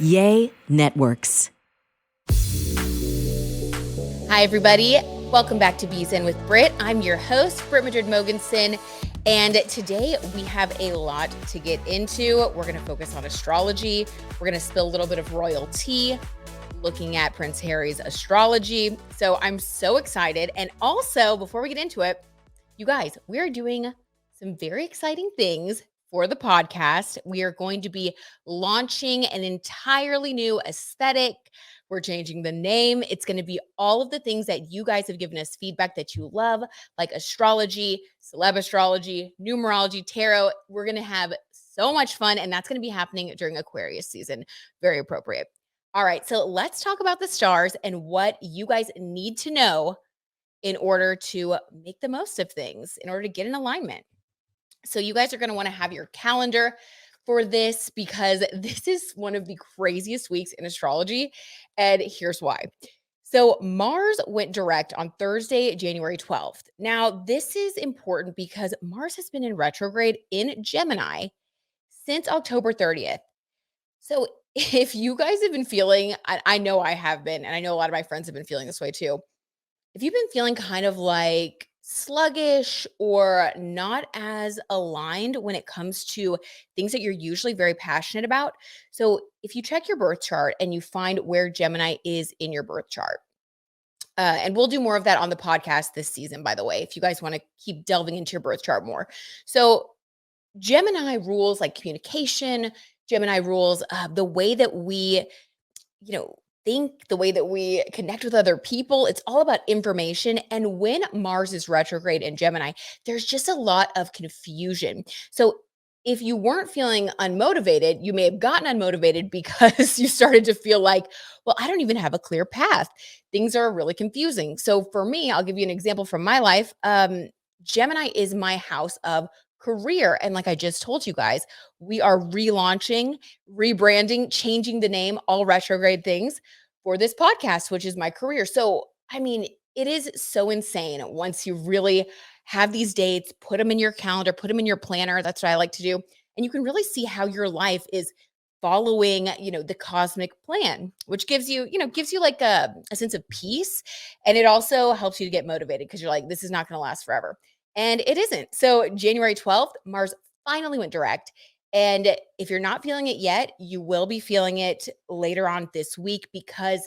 Yay Networks. Hi, everybody. Welcome back to Bees In with Brit. I'm your host, Brit Madrid-Mogensen, and today we have a lot to get into. We're going to focus on astrology. We're going to spill a little bit of royal tea, looking at Prince Harry's astrology. So I'm so excited. And also, before we get into it, you guys, we are doing some very exciting things for the podcast. We are going to be launching an entirely new aesthetic. We're changing the name. It's going to be all of the things that you guys have given us feedback that you love, like astrology, celeb astrology, numerology, tarot. We're going to have so much fun, and that's going to be happening during Aquarius season. Very appropriate. All right, so let's talk about the stars and what you guys need to know in order to make the most of things, in order to get in alignment. So you guys are going to want to have your calendar for this because this is one of the craziest weeks in astrology. And here's why. So Mars went direct on Thursday, January 12th. Now, this is important because Mars has been in retrograde in Gemini since October 30th. So if you guys have been feeling, I know I have been, and I know a lot of my friends have been feeling this way too. If you've been feeling kind of like sluggish or not as aligned when it comes to things that you're usually very passionate about. So if you check your birth chart and you find where Gemini is in your birth chart, and we'll do more of that on the podcast this season, by the way, if you guys want to keep delving into your birth chart more. So Gemini rules like communication. Gemini rules the way that we, think, the way that we connect with other people. It's all about information. And when Mars is retrograde in Gemini, there's just a lot of confusion. So if you weren't feeling unmotivated, you may have gotten unmotivated because you started to feel like, well, I don't even have a clear path. Things are really confusing. So for me, I'll give you an example from my life. Gemini is my house of career. And like I just told you guys, we are relaunching, rebranding, changing the name, all retrograde things for this podcast, which is my career. So, I mean, it is so insane once you really have these dates, put them in your calendar, put them in your planner. That's what I like to do. And you can really see how your life is following, the cosmic plan, which gives you, like a sense of peace. And it also helps you to get motivated because you're like, this is not going to last forever. And it isn't. So January 12th, Mars finally went direct. And if you're not feeling it yet, you will be feeling it later on this week because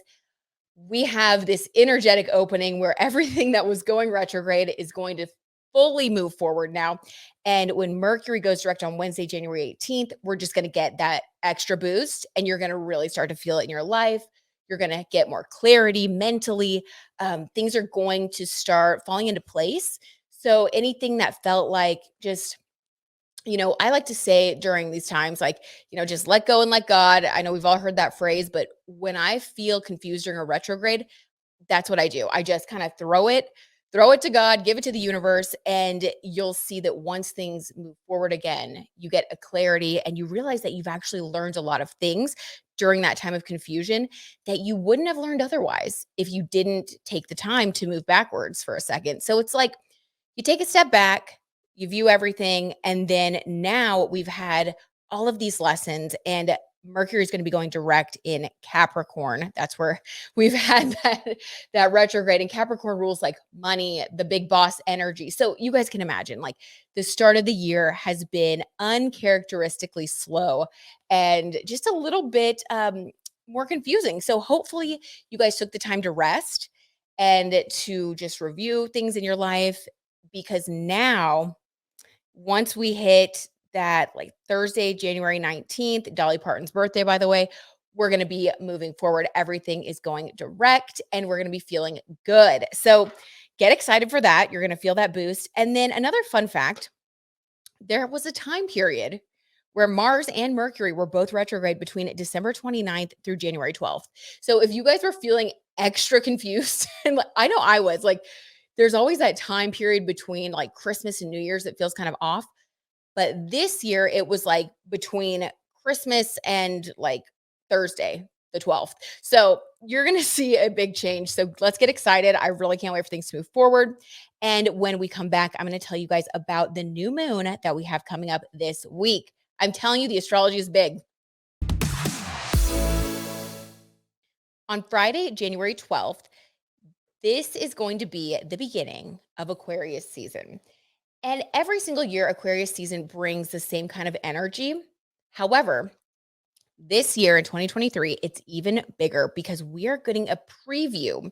we have this energetic opening where everything that was going retrograde is going to fully move forward now. And when Mercury goes direct on Wednesday, January 18th, we're just going to get that extra boost and you're going to really start to feel it in your life. You're going to get more clarity mentally. Things are going to start falling into place. So anything that felt like just, I like to say during these times, like, just let go and let God. I know we've all heard that phrase, but when I feel confused during a retrograde, that's what I do. I just kind of throw it to God, give it to the universe, and you'll see that once things move forward again, you get a clarity and you realize that you've actually learned a lot of things during that time of confusion that you wouldn't have learned otherwise if you didn't take the time to move backwards for a second. So it's like you take a step back, you view everything, and then now we've had all of these lessons and Mercury is going to be going direct in Capricorn. That's where we've had that retrograde, and Capricorn rules like money, the big boss energy. So you guys can imagine, like, the start of the year has been uncharacteristically slow and just a little bit more confusing. So hopefully you guys took the time to rest and to just review things in your life, because now once we hit that, like, Thursday, January 19th, Dolly Parton's birthday, by the way, we're going to be moving forward. Everything is going direct and we're going to be feeling good. So get excited for that. You're going to feel that boost. And then another fun fact, there was a time period where Mars and Mercury were both retrograde between December 29th through January 12th. So if you guys were feeling extra confused, and I know I was, like, there's always that time period between like Christmas and New Year's that feels kind of off. But this year it was like between Christmas and like Thursday, the 12th. So you're going to see a big change. So let's get excited. I really can't wait for things to move forward. And when we come back, I'm going to tell you guys about the new moon that we have coming up this week. I'm telling you, the astrology is big. On Friday, January 12th, this is going to be the beginning of Aquarius season. And every single year, Aquarius season brings the same kind of energy. However, this year in 2023, it's even bigger because we are getting a preview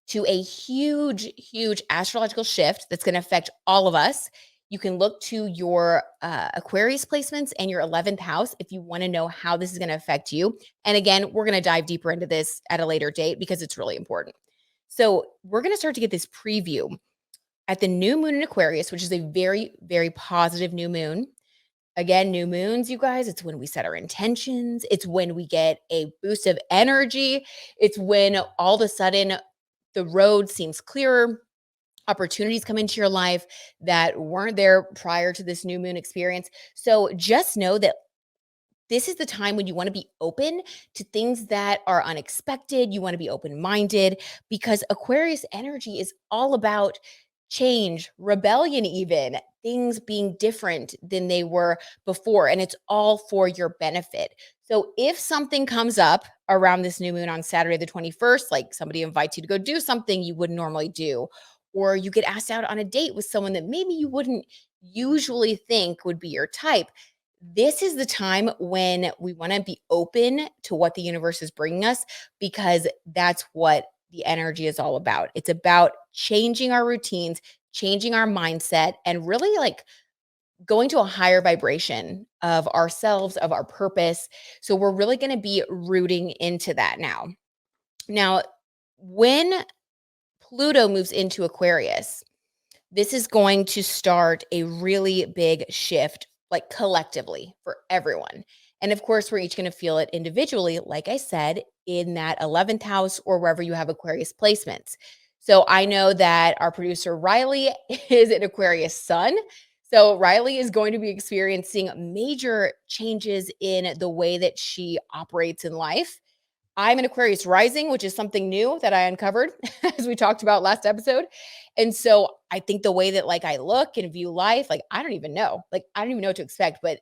to a huge, huge astrological shift that's going to affect all of us. You can look to your Aquarius placements and your 11th house if you want to know how this is going to affect you. And again, we're going to dive deeper into this at a later date because it's really important. So, we're going to start to get this preview at the new moon in Aquarius, which is a very, very positive new moon. Again, new moons, you guys, it's when we set our intentions. It's when we get a boost of energy. It's when all of a sudden the road seems clearer. Opportunities come into your life that weren't there prior to this new moon experience. So just know that this is the time when you want to be open to things that are unexpected. You want to be open minded because Aquarius energy is all about change, rebellion, even things being different than they were before. And it's all for your benefit. So if something comes up around this new moon on Saturday, the 21st, like somebody invites you to go do something you wouldn't normally do, or you get asked out on a date with someone that maybe you wouldn't usually think would be your type, this is the time when we want to be open to what the universe is bringing us because that's what the energy is all about. It's about changing our routines, changing our mindset, and really like going to a higher vibration of ourselves, of our purpose. So we're really going to be rooting into that now. Now, when Pluto moves into Aquarius, this is going to start a really big shift, like collectively for everyone. And of course, we're each going to feel it individually, like I said, in that 11th house or wherever you have Aquarius placements. So I know that our producer Riley is an Aquarius sun. So Riley is going to be experiencing major changes in the way that she operates in life. I'm an Aquarius rising, which is something new that I uncovered as we talked about last episode. And so I think the way that like I look and view life, like I don't even know. Like I don't even know what to expect, but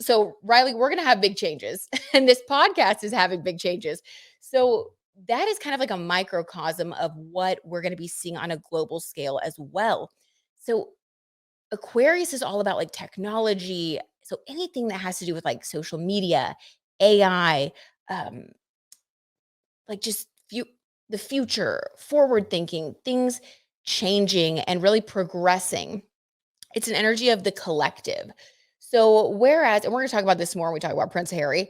so Riley, we're going to have big changes and this podcast is having big changes. So that is kind of like a microcosm of what we're going to be seeing on a global scale as well. So Aquarius is all about like technology. So anything that has to do with like social media, AI, um, like just the future, forward thinking, things changing and really progressing. It's an energy of the collective. So whereas, and we're going to talk about this more when we talk about Prince Harry.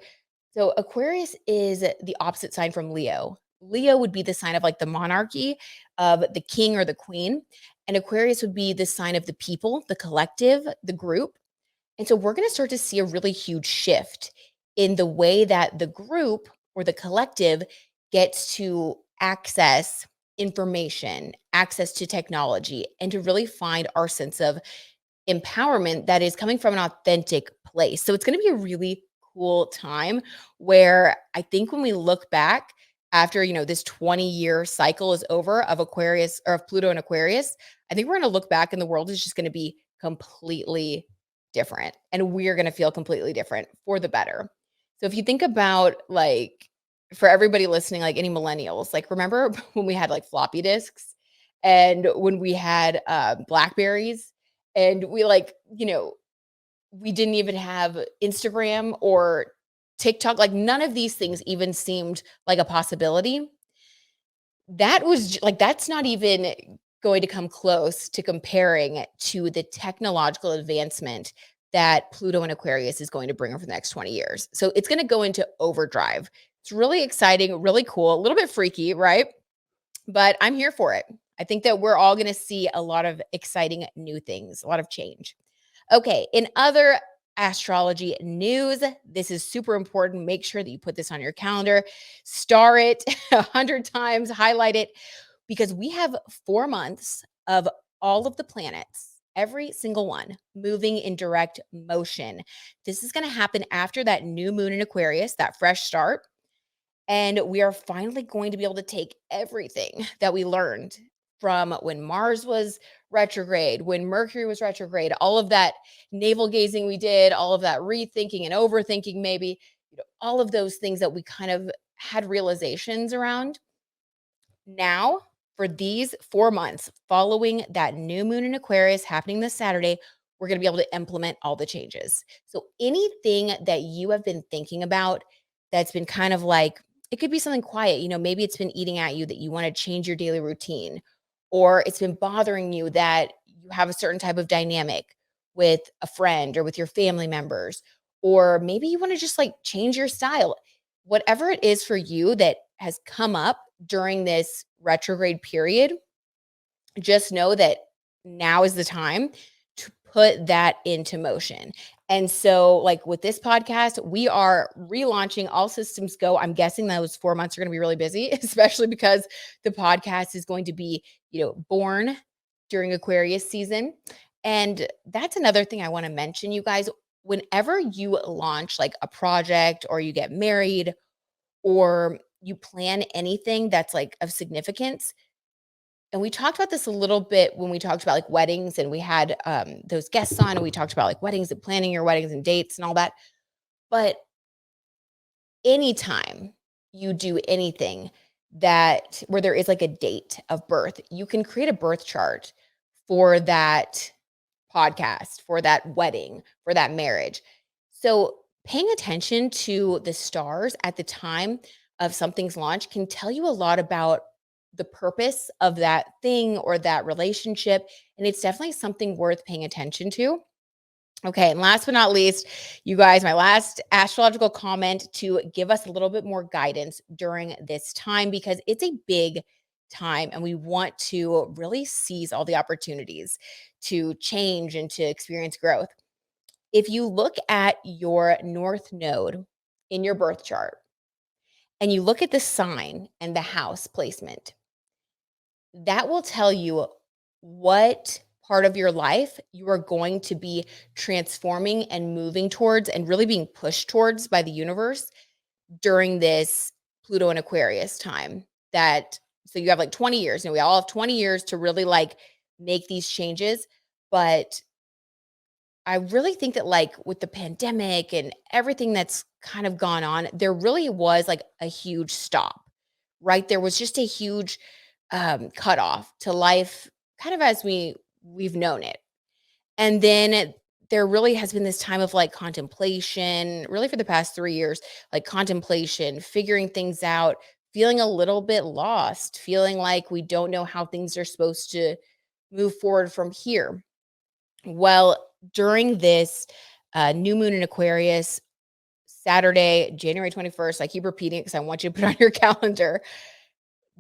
So Aquarius is the opposite sign from Leo. Leo would be the sign of like the monarchy of the king or the queen. And Aquarius would be the sign of the people, the collective, the group. And so we're going to start to see a really huge shift in the way that the group or the collective gets to access information, access to technology, and to really find our sense of empowerment that is coming from an authentic place. So it's going to be a really cool time where I think when we look back after, this 20-year cycle is over of Aquarius or of Pluto and Aquarius, I think we're going to look back and the world is just going to be completely different and we're going to feel completely different for the better. So if you think about like for everybody listening, like any millennials, like remember when we had like floppy disks and when we had Blackberries and we like, we didn't even have Instagram or TikTok, like none of these things even seemed like a possibility. That was like, that's not even going to come close to comparing to the technological advancement that Pluto and Aquarius is going to bring over the next 20 years. So it's going to go into overdrive. It's really exciting, really cool, a little bit freaky, right? But I'm here for it. I think that we're all going to see a lot of exciting new things, a lot of change. Okay, in other astrology news, this is super important. Make sure that you put this on your calendar, star it 100 times, highlight it, because we have 4 months of all of the planets, every single one, moving in direct motion. This is going to happen after that new moon in Aquarius, that fresh start. And we are finally going to be able to take everything that we learned from when Mars was retrograde, when Mercury was retrograde, all of that navel gazing we did, all of that rethinking and overthinking, maybe, all of those things that we kind of had realizations around. Now, for these 4 months following that new moon in Aquarius happening this Saturday, we're going to be able to implement all the changes. So, anything that you have been thinking about that's been kind of like, it could be something quiet, maybe it's been eating at you that you want to change your daily routine, or it's been bothering you that you have a certain type of dynamic with a friend or with your family members, or maybe you want to just like change your style. Whatever it is for you that has come up during this retrograde period, just know that now is the time to put that into motion. And so, like with this podcast, we are relaunching all systems go. I'm guessing those 4 months are going to be really busy, especially because the podcast is going to be, born during Aquarius season. And that's another thing I want to mention, you guys. Whenever you launch like a project or you get married or you plan anything that's like of significance, and we talked about this a little bit when we talked about like weddings and we had those guests on and we talked about like weddings and planning your weddings and dates and all that. But anytime you do anything that where there is like a date of birth, you can create a birth chart for that podcast, for that wedding, for that marriage. So paying attention to the stars at the time of something's launch can tell you a lot about the purpose of that thing or that relationship. And it's definitely something worth paying attention to. Okay. And last but not least, you guys, my last astrological comment to give us a little bit more guidance during this time because it's a big time and we want to really seize all the opportunities to change and to experience growth. If you look at your North Node in your birth chart and you look at the sign and the house placement, that will tell you what part of your life you are going to be transforming and moving towards and really being pushed towards by the universe during this Pluto and Aquarius time. That so you have like 20 years, and we all have 20 years to really like make these changes. But I really think that like with the pandemic and everything that's kind of gone on, there really was like a huge stop, right? There was just a huge cutoff to life, kind of as we've known it. And then there really has been this time of like contemplation, really for the past 3 years, like contemplation, figuring things out, feeling a little bit lost, feeling like we don't know how things are supposed to move forward from here. Well, during this new moon in Aquarius, Saturday, January 21st, I keep repeating it because I want you to put on your calendar.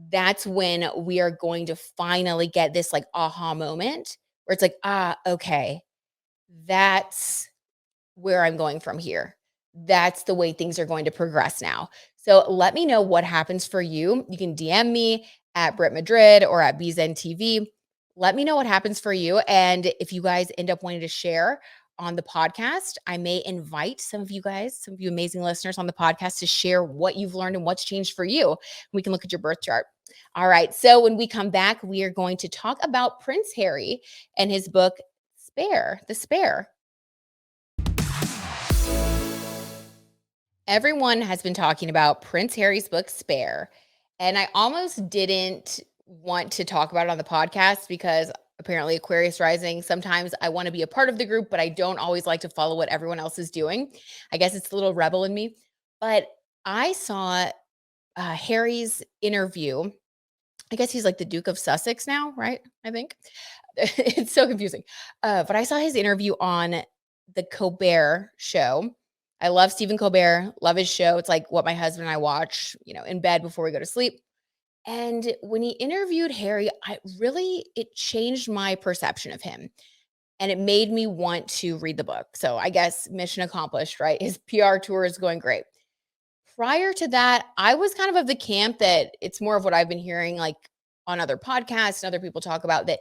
That's when we are going to finally get this like aha moment where it's like, okay, that's where I'm going from here. That's the way things are going to progress now. So let me know what happens for you. You can DM me at Brit Madrid or at BZen TV. Let me know what happens for you. And if you guys end up wanting to share on the podcast, I may invite some of you guys, some of you amazing listeners on the podcast to share what you've learned and what's changed for you. We can look at your birth chart. All right. So when we come back, we are going to talk about Prince Harry and his book, The Spare. Everyone has been talking about Prince Harry's book, Spare. And I almost didn't want to talk about it on the podcast because apparently Aquarius rising, sometimes I want to be a part of the group, but I don't always like to follow what everyone else is doing. I guess it's a little rebel in me. But I saw Harry's interview. I guess he's like the Duke of Sussex now, right? I think. It's so confusing. But I saw his interview on the Colbert show. I love Stephen Colbert, love his show. It's like what my husband and I watch, in bed before we go to sleep. And when he interviewed Harry, it changed my perception of him and it made me want to read the book. So I guess mission accomplished, right? His PR tour is going great. Prior to that, I was kind of the camp that it's more of what I've been hearing like on other podcasts and other people talk about that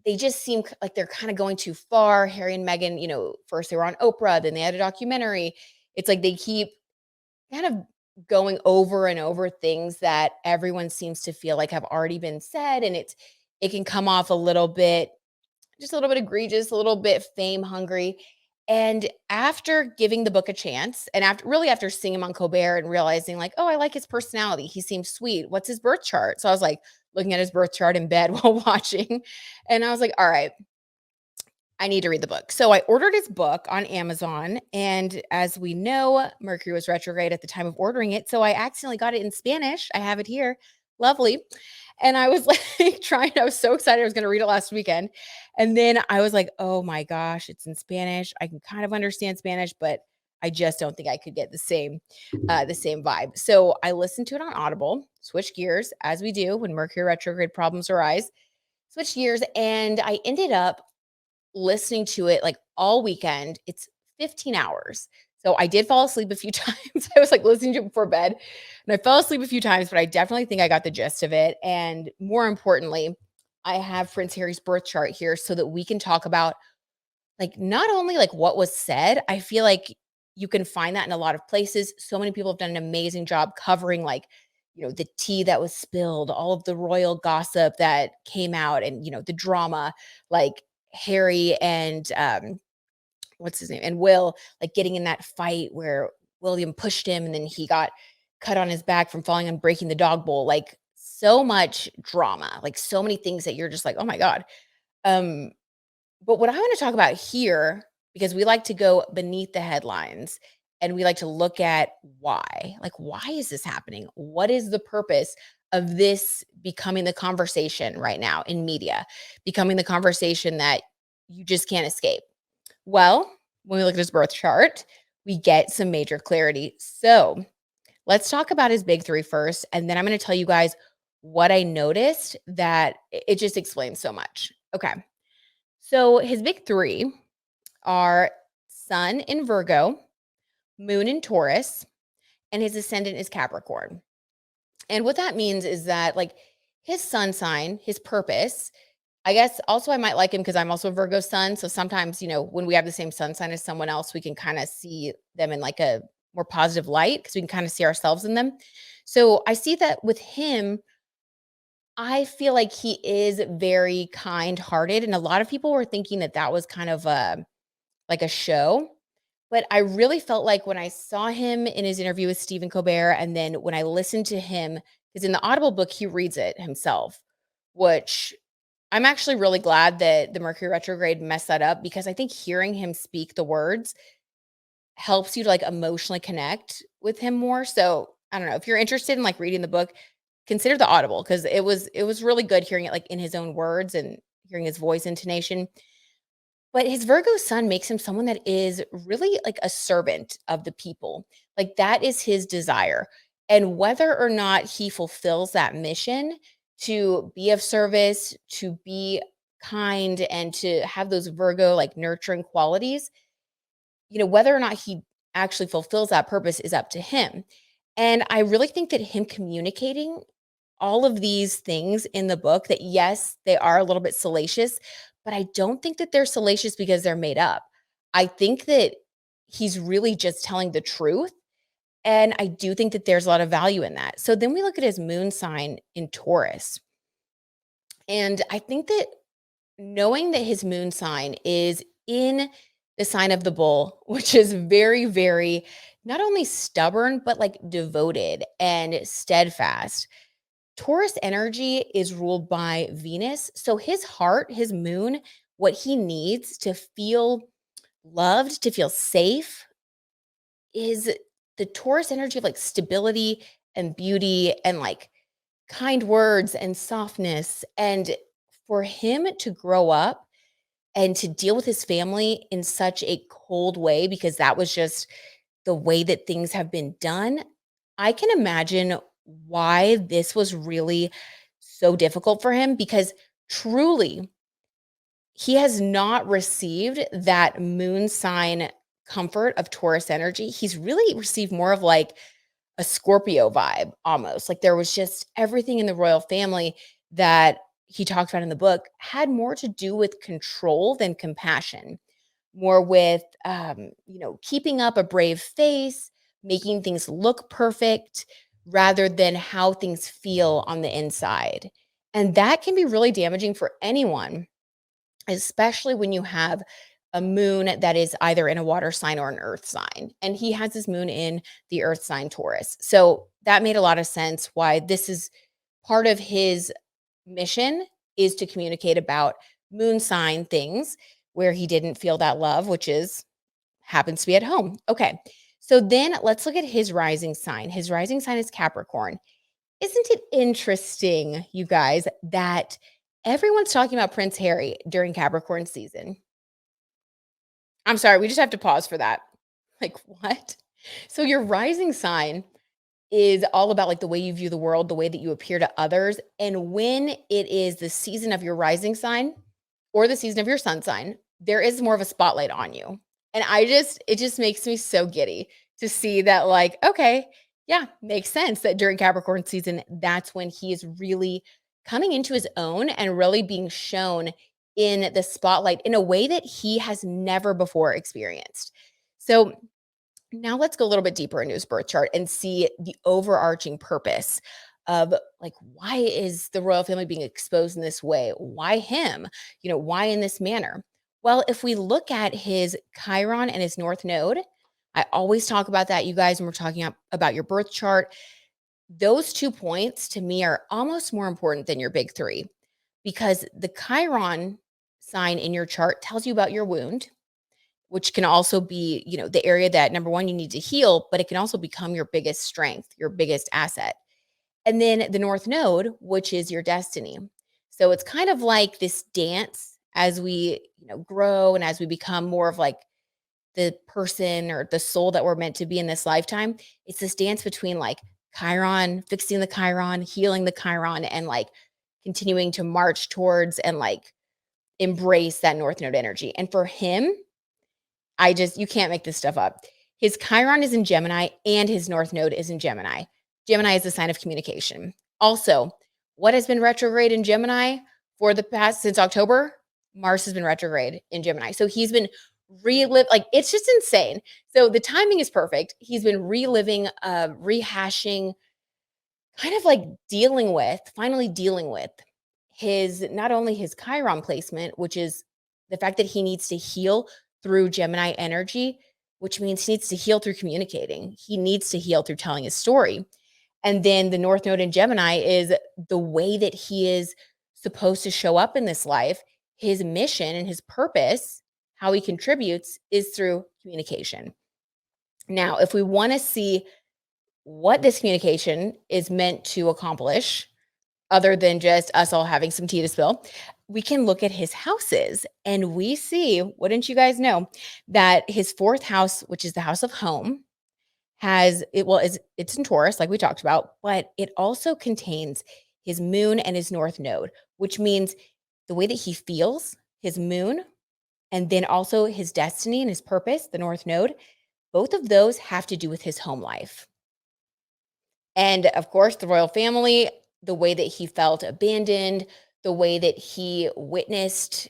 they just seem like they're kind of going too far. Harry and Meghan, first they were on Oprah, then they had a documentary. It's like they keep kind of going over and over things that everyone seems to feel like have already been said. And it can come off just a little bit egregious, a little bit fame hungry. And after giving the book a chance, and after seeing him on Colbert and realizing like, oh, I like his personality. He seems sweet. What's his birth chart? So I was like looking at his birth chart in bed while watching. And I was like, all right, I need to read the book. So I ordered his book on Amazon. And as we know, Mercury was retrograde at the time of ordering it. So I accidentally got it in Spanish. I have it here. Lovely. And I was like I was so excited. I was going to read it last weekend. And then I was like, oh my gosh, it's in Spanish. I can kind of understand Spanish, but I just don't think I could get the same vibe. So I listened to it on Audible, switch gears as we do when Mercury retrograde problems arise, switch gears. And I ended up listening to it like all weekend. It's 15 hours. So I did fall asleep a few times. I was like listening to it before bed and I fell asleep a few times, but I definitely think I got the gist of it. And more importantly, I have Prince Harry's birth chart here so that we can talk about like not only like what was said, I feel like you can find that in a lot of places. So many people have done an amazing job covering like, the tea that was spilled, all of the royal gossip that came out and, the drama, like Harry and what's his name? And Will like getting in that fight where William pushed him and then he got cut on his back from falling and breaking the dog bowl. Like so much drama, like so many things that you're just like, oh my God. Um, but what I want to talk about here, because we like to go beneath the headlines and we like to look at why. Like, why is this happening? What is the purpose of this becoming the conversation right now in media, becoming the conversation that you just can't escape? Well, when we look at his birth chart, we get some major clarity. So let's talk about his big three first. And then I'm going to tell you guys what I noticed that it just explains so much. Okay. So his big three are Sun in Virgo, Moon in Taurus, and his ascendant is Capricorn. And what that means is that, like, his sun sign, his purpose, I guess also I might like him because I'm also a Virgo sun. So sometimes, when we have the same sun sign as someone else, we can kind of see them in like a more positive light because we can kind of see ourselves in them. So I see that with him, I feel like he is very kind-hearted. And a lot of people were thinking that that was kind of like a show. But I really felt like when I saw him in his interview with Stephen Colbert, and then when I listened to him, because in the Audible book, he reads it himself, which I'm actually really glad that the Mercury retrograde messed that up because I think hearing him speak the words helps you to like emotionally connect with him more. So I don't know if you're interested in like reading the book, consider the Audible because it was really good hearing it like in his own words and hearing his voice intonation. But his Virgo sun makes him someone that is really like a servant of the people. Like that is his desire. And whether or not he fulfills that mission to be of service, to be kind, and to have those Virgo like nurturing qualities, whether or not he actually fulfills that purpose is up to him. And I really think that him communicating all of these things in the book that yes, they are a little bit salacious, but I don't think that they're salacious because they're made up. I think that he's really just telling the truth. And I do think that there's a lot of value in that. So then we look at his moon sign in Taurus. And I think that knowing that his moon sign is in the sign of the bull, which is very, very not only stubborn, but like devoted and steadfast. Taurus energy is ruled by Venus. So his heart, his moon, what he needs to feel loved, to feel safe is the Taurus energy of like stability and beauty and like kind words and softness. And for him to grow up and to deal with his family in such a cold way, because that was just the way that things have been done, I can imagine why this was really so difficult for him because truly he has not received that moon sign comfort of Taurus energy. He's really received more of like a Scorpio vibe almost. Like there was just everything in the royal family that he talked about in the book had more to do with control than compassion, more with keeping up a brave face, making things look perfect rather than how things feel on the inside. And that can be really damaging for anyone, especially when you have a moon that is either in a water sign or an earth sign. And he has his moon in the earth sign Taurus. So that made a lot of sense why this is part of his mission is to communicate about moon sign things where he didn't feel that love, which is happens to be at home. Okay. So then let's look at his rising sign. His rising sign is Capricorn. Isn't it interesting, you guys, that everyone's talking about Prince Harry during Capricorn season? I'm sorry, we just have to pause for that. Like, what? So your rising sign is all about like the way you view the world, the way that you appear to others. And when it is the season of your rising sign or the season of your sun sign, there is more of a spotlight on you. And it just makes me so giddy to see that, like, okay, yeah, makes sense that during Capricorn season, that's when he is really coming into his own and really being shown in the spotlight in a way that he has never before experienced. So now let's go a little bit deeper into his birth chart and see the overarching purpose of like why is the royal family being exposed in this way? Why him? Why in this manner? Well, if we look at his Chiron and his North Node, I always talk about that, you guys, when we're talking about your birth chart. Those 2 points to me are almost more important than your big three because the Chiron sign in your chart tells you about your wound, which can also be, the area that number one, you need to heal, but it can also become your biggest strength, your biggest asset. And then the North Node, which is your destiny. So it's kind of like this dance as we, grow and as we become more of like the person or the soul that we're meant to be in this lifetime. It's this dance between like Chiron, fixing the Chiron, healing the Chiron, and like continuing to march towards and like embrace that North Node energy. And for him, you can't make this stuff up. His Chiron is in Gemini and his North Node is in Gemini. Gemini is a sign of communication. Also, what has been retrograde in Gemini for the past since October? Mars has been retrograde in Gemini. So he's been like it's just insane. So the timing is perfect. He's been reliving, rehashing, kind of like finally dealing with his not only his Chiron placement, which is the fact that he needs to heal through Gemini energy, which means he needs to heal through communicating. He needs to heal through telling his story. And then the North Node in Gemini is the way that he is supposed to show up in this life. His mission and his purpose, how he contributes, is through communication. Now, if we want to see what this communication is meant to accomplish, other than just us all having some tea to spill, we can look at his houses and we see, wouldn't you guys know, that his fourth house, which is the house of home, it's in Taurus, like we talked about, but it also contains his moon and his North Node, which means the way that he feels, his moon, and then also his destiny and his purpose, the North Node, both of those have to do with his home life. And of course, the royal family, the way that he felt abandoned, the way that he witnessed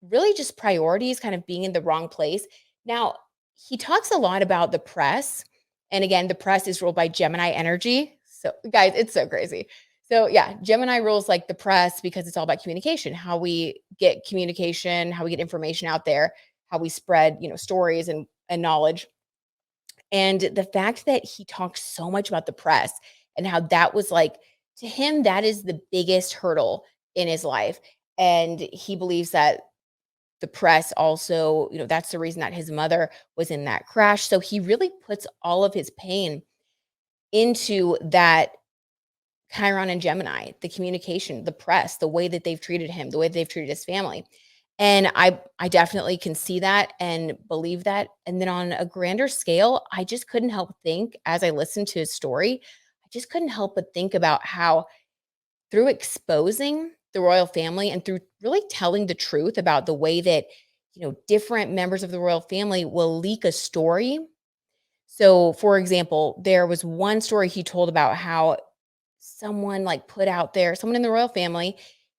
really just priorities kind of being in the wrong place. Now, he talks a lot about the press. And again, the press is ruled by Gemini energy. So, guys, it's so crazy. So, yeah, Gemini rules like the press because it's all about communication, how we get communication, how we get information out there, how we spread, stories and knowledge. And the fact that he talks so much about the press and how that was like, to him, that is the biggest hurdle in his life. And he believes that the press also, that's the reason that his mother was in that crash. So he really puts all of his pain into that Chiron and Gemini, the communication, the press, the way that they've treated him, the way they've treated his family. And I definitely can see that and believe that. And then on a grander scale, I just couldn't help think as I listened to his story, I just couldn't help but think about how through exposing the royal family and through really telling the truth about the way that, different members of the royal family will leak a story. So, for example, there was one story he told about how someone like put out there, someone in the royal family,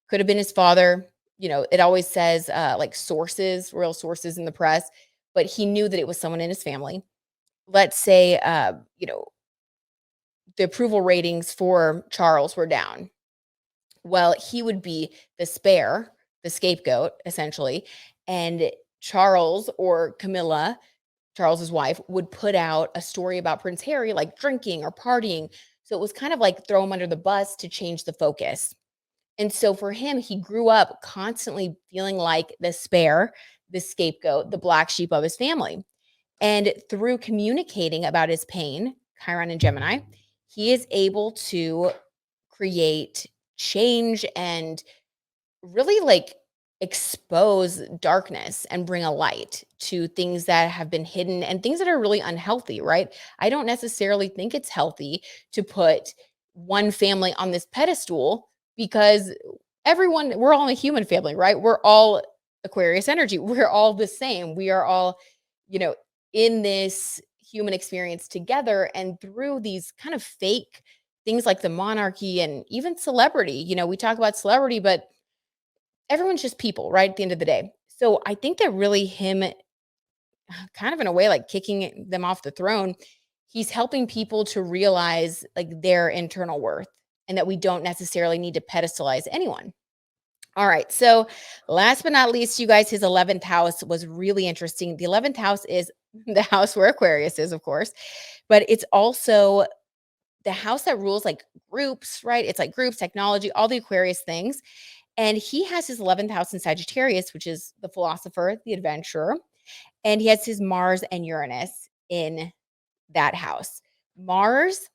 could have been his father. It always says like sources, royal sources in the press, but he knew that it was someone in his family. Let's say, the approval ratings for Charles were down. Well, he would be the spare, the scapegoat, essentially. And Charles or Camilla, Charles's wife, would put out a story about Prince Harry, like drinking or partying. So it was kind of like throw him under the bus to change the focus. And so for him, he grew up constantly feeling like the spare, the scapegoat, the black sheep of his family. And through communicating about his pain, Chiron and Gemini, he is able to create change and really like expose darkness and bring a light to things that have been hidden and things that are really unhealthy, right? I don't necessarily think it's healthy to put one family on this pedestal because we're all a human family, right? We're all Aquarius energy. We're all the same. We are all, you know, in this human experience together. And through these kind of fake things like the monarchy and even celebrity, we talk about celebrity, but everyone's just people, right? At the end of the day. So I think that really him kind of in a way like kicking them off the throne, he's helping people to realize like their internal worth and that we don't necessarily need to pedestalize anyone. All right. So last but not least, you guys, his 11th house was really interesting. The 11th house is the house where Aquarius is, of course, but it's also the house that rules like groups, right? It's like groups, technology, all the Aquarius things. And he has his 11th house in Sagittarius, which is the philosopher, the adventurer. And he has his Mars and Uranus in that house. Mars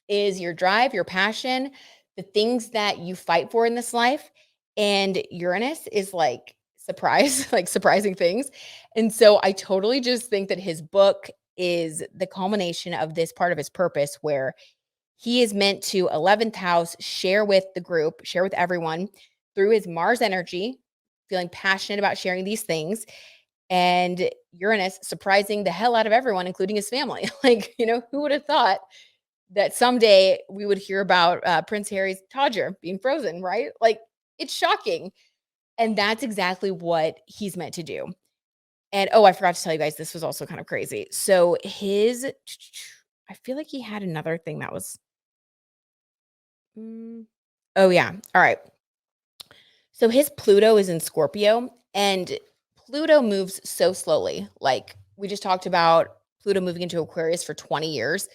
is your drive, your passion, the things that you fight for in this life. And Uranus is like surprise, like surprising things. And so I totally just think that his book is the culmination of this part of his purpose where he is meant to 11th house share with the group, share with everyone through his Mars energy, feeling passionate about sharing these things, and Uranus surprising the hell out of everyone, including his family. Like, who would have thought that someday we would hear about Prince Harry's Todger being frozen, right? Like, it's shocking. And that's exactly what he's meant to do. And oh, I forgot to tell you guys, this was also kind of crazy. So I feel like he had another thing that was, oh, yeah. All right. So his Pluto is in Scorpio, and Pluto moves so slowly. Like we just talked about Pluto moving into Aquarius for 20 years.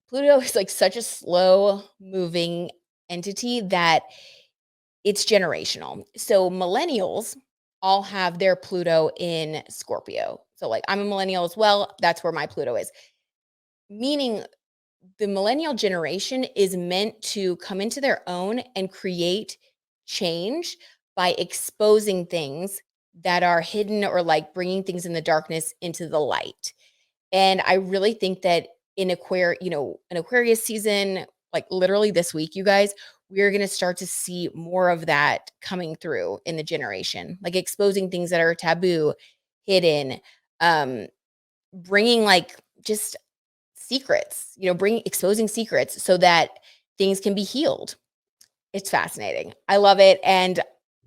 Pluto is like such a slow moving entity that it's generational. So millennials all have their Pluto in Scorpio. So like I'm a millennial as well. That's where my Pluto is. Meaning the millennial generation is meant to come into their own and create change by exposing things that are hidden or like bringing things in the darkness into the light. And I really think that in an Aquarius season, like literally this week, you guys, we're going to start to see more of that coming through in the generation, like exposing things that are taboo, hidden, bringing like just secrets, exposing secrets so that things can be healed. It's fascinating. I love it. And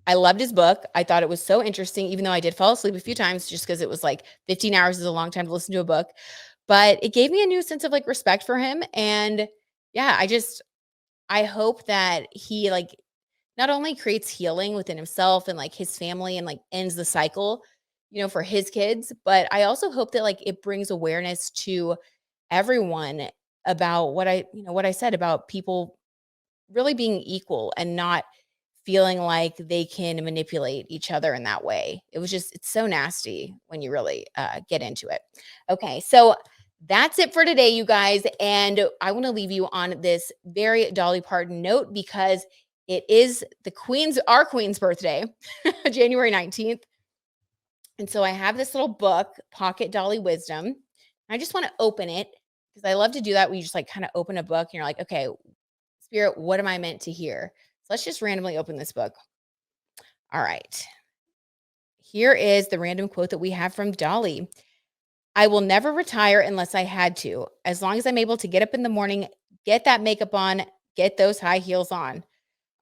I loved his book. I thought it was so interesting, even though I did fall asleep a few times just because it was like 15 hours is a long time to listen to a book. But it gave me a new sense of like respect for him. And yeah, I hope that he like not only creates healing within himself and like his family and like ends the cycle, for his kids, but I also hope that like it brings awareness to everyone about what I said about people really being equal and not feeling like they can manipulate each other in that way. It's so nasty when you really get into it. Okay, so that's it for today, you guys. And I want to leave you on this very Dolly Parton note because it is our queen's birthday, January 19th. And so I have this little book, Pocket Dolly Wisdom. I just want to open it because I love to do that. We just like kind of open a book and you're like, okay, Spirit, what am I meant to hear? So let's just randomly open this book. All right. Here is the random quote that we have from Dolly. I will never retire unless I had to. As long as I'm able to get up in the morning, get that makeup on, get those high heels on.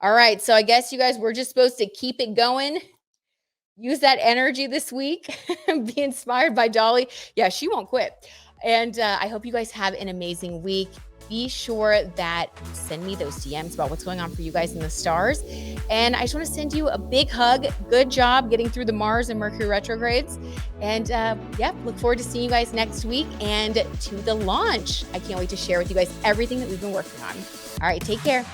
All right. So I guess you guys, we're just supposed to keep it going. Use that energy this week. Be inspired by Dolly. Yeah, she won't quit. And I hope you guys have an amazing week. be sure that you send me those DMs about what's going on for you guys in the stars. And I just want to send you a big hug. Good job getting through the Mars and Mercury retrogrades. And look forward to seeing you guys next week and to the launch. I can't wait to share with you guys everything that we've been working on. All right, take care.